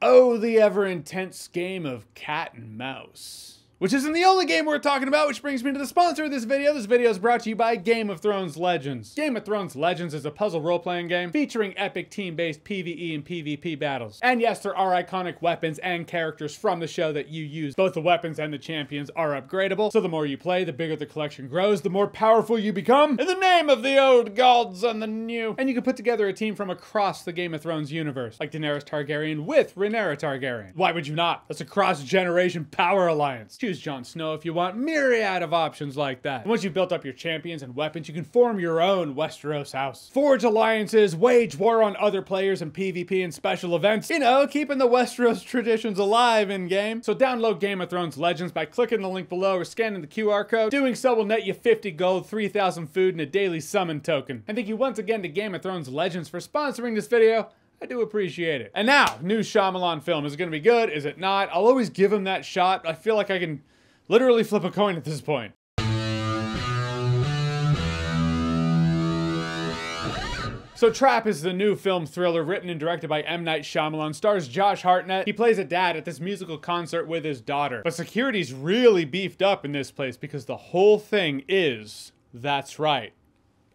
Oh, the ever-intense game of cat and mouse. Which isn't the only game we're talking about, which brings me to the sponsor of this video. This video is brought to you by Game of Thrones Legends. Game of Thrones Legends is a puzzle role-playing game featuring epic team-based PvE and PvP battles. And yes, there are iconic weapons and characters from the show that you use. Both the weapons and the champions are upgradable, so the more you play, the bigger the collection grows, the more powerful you become. In the name of the old gods and the new. And you can put together a team from across the Game of Thrones universe, like Daenerys Targaryen with Rhaenyra Targaryen. Why would you not? That's a cross-generation power alliance. Choose Jon Snow if you want. Myriad of options like that. And once you've built up your champions and weapons, you can form your own Westeros house. Forge alliances, wage war on other players in PvP and special events. You know, keeping the Westeros traditions alive in-game. So download Game of Thrones Legends by clicking the link below or scanning the QR code. Doing so will net you 50 gold, 3,000 food, and a daily summon token. And thank you once again to Game of Thrones Legends for sponsoring this video. I do appreciate it. And now, new Shyamalan film. Is it gonna be good? Is it not? I'll always give him that shot. I feel like I can literally flip a coin at this point. So Trap is the new film thriller written and directed by M. Night Shyamalan, stars Josh Hartnett. He plays a dad at this musical concert with his daughter. But security's really beefed up in this place because the whole thing is, that's right,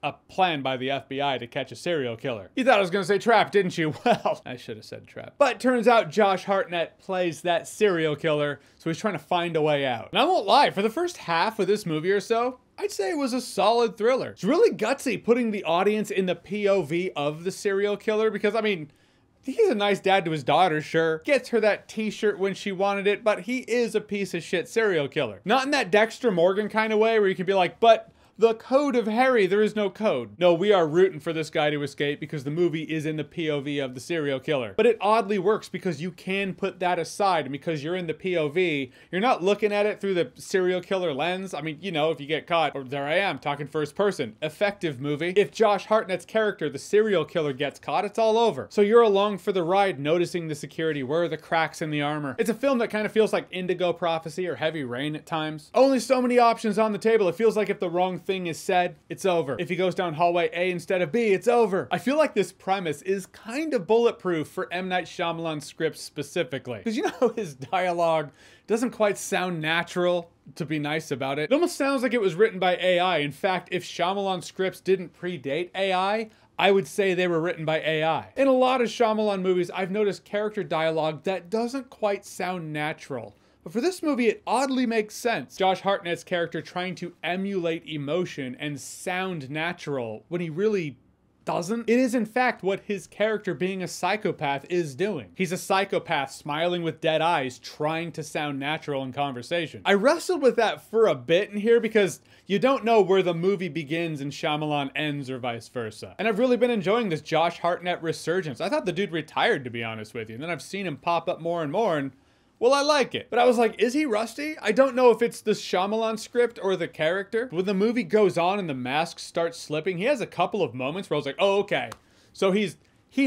a plan by the FBI to catch a serial killer. You thought I was gonna say Trap, didn't you? Well, I should have said Trap. But turns out Josh Hartnett plays that serial killer, so he's trying to find a way out. And I won't lie, for the first half of this movie or so, I'd say it was a solid thriller. It's really gutsy putting the audience in the POV of the serial killer because, I mean, he's a nice dad to his daughter, sure. Gets her that t-shirt when she wanted it, but he is a piece of shit serial killer. Not in that Dexter Morgan kind of way where you can be like, but the code of Harry, there is no code. No, we are rooting for this guy to escape because the movie is in the POV of the serial killer. But it oddly works because you can put that aside, and because you're in the POV, you're not looking at it through the serial killer lens. I mean, you know, if you get caught, or there I am, talking first person. Effective movie. If Josh Hartnett's character, the serial killer, gets caught, it's all over. So you're along for the ride, noticing the security, where are the cracks in the armor. It's a film that kind of feels like Indigo Prophecy or Heavy Rain at times. Only so many options on the table. It feels like if the wrong thing is said, it's over. If he goes down hallway A instead of B, it's over. I feel like this premise is kind of bulletproof for M. Night Shyamalan's scripts specifically. Because you know his dialogue doesn't quite sound natural, to be nice about it. It almost sounds like it was written by AI. In fact, if Shyamalan scripts didn't predate AI, I would say they were written by AI. In a lot of Shyamalan movies, I've noticed character dialogue that doesn't quite sound natural. But for this movie, it oddly makes sense. Josh Hartnett's character trying to emulate emotion and sound natural when he really doesn't. It is in fact what his character being a psychopath is doing. He's a psychopath smiling with dead eyes, trying to sound natural in conversation. I wrestled with that for a bit in here because you don't know where the movie begins and Shyamalan ends or vice versa. And I've really been enjoying this Josh Hartnett resurgence. I thought the dude retired, to be honest with you. And then I've seen him pop up more and more, and well, I like it. But I was like, is he rusty? I don't know if it's the Shyamalan script or the character. When the movie goes on and the mask starts slipping, he has a couple of moments where I was like, oh, okay. So he's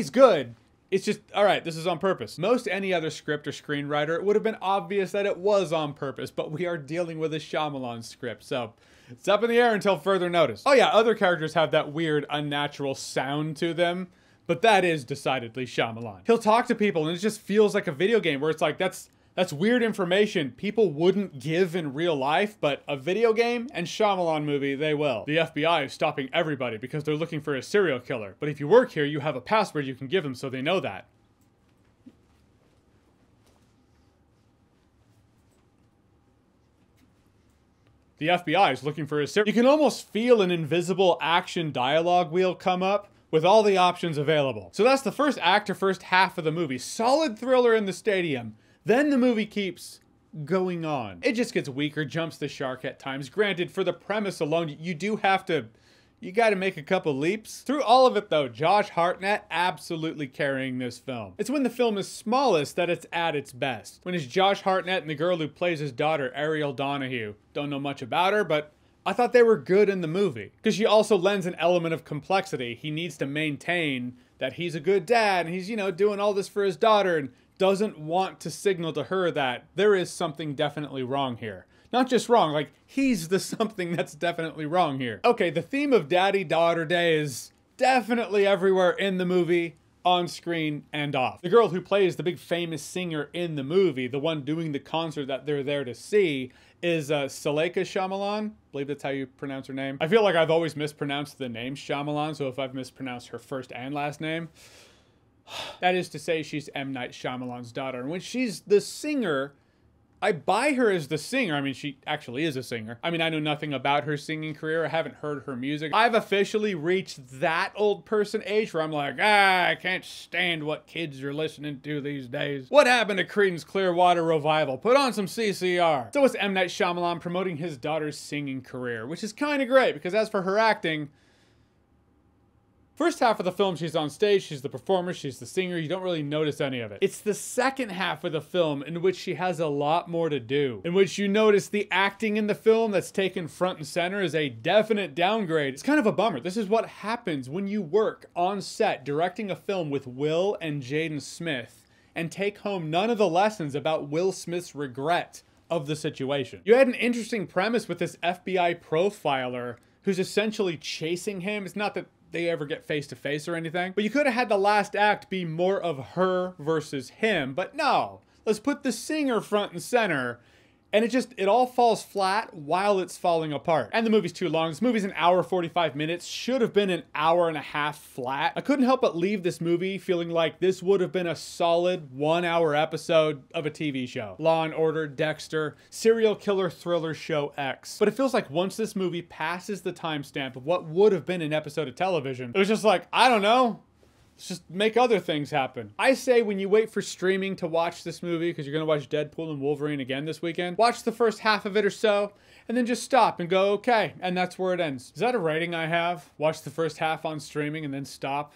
good. It's just, all right, this is on purpose. Most any other script or screenwriter, it would have been obvious that it was on purpose, but we are dealing with a Shyamalan script, so it's up in the air until further notice. Oh yeah, other characters have that weird, unnatural sound to them, but that is decidedly Shyamalan. He'll talk to people and it just feels like a video game where it's like, that's weird information people wouldn't give in real life, but a video game and Shyamalan movie, they will. The FBI is stopping everybody because they're looking for a serial killer. But if you work here, you have a password you can give them so they know that. The FBI is looking for a serial. You can almost feel an invisible action dialogue wheel come up with all the options available. So that's the first act or first half of the movie. Solid thriller in the stadium. Then the movie keeps going on. It just gets weaker, jumps the shark at times. Granted, for the premise alone, you gotta make a couple leaps. Through all of it though, Josh Hartnett absolutely carrying this film. It's when the film is smallest that it's at its best. When it's Josh Hartnett and the girl who plays his daughter, Ariel Donahue. Don't know much about her, but I thought they were good in the movie. Because she also lends an element of complexity. He needs to maintain that he's a good dad and he's, you know, doing all this for his daughter and doesn't want to signal to her that there is something definitely wrong here. Not just wrong, like he's the something that's definitely wrong here. Okay, the theme of daddy-daughter day is definitely everywhere in the movie, on screen and off. The girl who plays the big famous singer in the movie, the one doing the concert that they're there to see, is Shyamalan. I believe that's how you pronounce her name. I feel like I've always mispronounced the name Shyamalan, so if I've mispronounced her first and last name, that is to say she's M. Night Shyamalan's daughter. And when she's the singer, I buy her as the singer. I mean, she actually is a singer. I mean, I know nothing about her singing career. I haven't heard her music. I've officially reached that old person age where I'm like, I can't stand what kids are listening to these days. What happened to Creedence Clearwater Revival? Put on some CCR. So it's M. Night Shyamalan promoting his daughter's singing career, which is kind of great because as for her acting, first half of the film, she's on stage, she's the performer, she's the singer, you don't really notice any of it. It's the second half of the film in which she has a lot more to do, in which you notice the acting in the film that's taken front and center is a definite downgrade. It's kind of a bummer. This is what happens when you work on set directing a film with Will and Jaden Smith and take home none of the lessons about Will Smith's regret of the situation. You had an interesting premise with this FBI profiler who's essentially chasing him. It's not that they ever get face to face or anything, but you could have had the last act be more of her versus him, but no, let's put the singer front and center, and it all falls flat while it's falling apart. And the movie's too long. This movie's an hour 45 minutes, should have been an hour and a half flat. I couldn't help but leave this movie feeling like this would have been a solid 1 hour episode of a TV show. Law and Order, Dexter, serial killer thriller show X. But it feels like once this movie passes the timestamp of what would have been an episode of television, it was just like, I don't know, let's just make other things happen. I say when you wait for streaming to watch this movie, because you're going to watch Deadpool and Wolverine again this weekend, watch the first half of it or so, and then just stop and go, okay, and that's where it ends. Is that a rating I have? Watch the first half on streaming and then stop?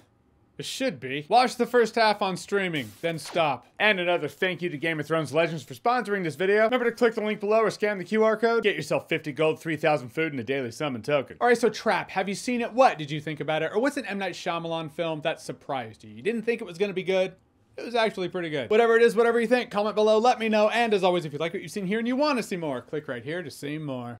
It should be. Watch the first half on streaming, then stop. And another thank you to Game of Thrones Legends for sponsoring this video. Remember to click the link below or scan the QR code. Get yourself 50 gold, 3,000 food, and a daily summon token. All right, so Trap, have you seen it? What did you think about it? Or what's an M. Night Shyamalan film that surprised you? You didn't think it was gonna be good? It was actually pretty good. Whatever it is, whatever you think, comment below, let me know. And as always, if you like what you've seen here and you want to see more, click right here to see more.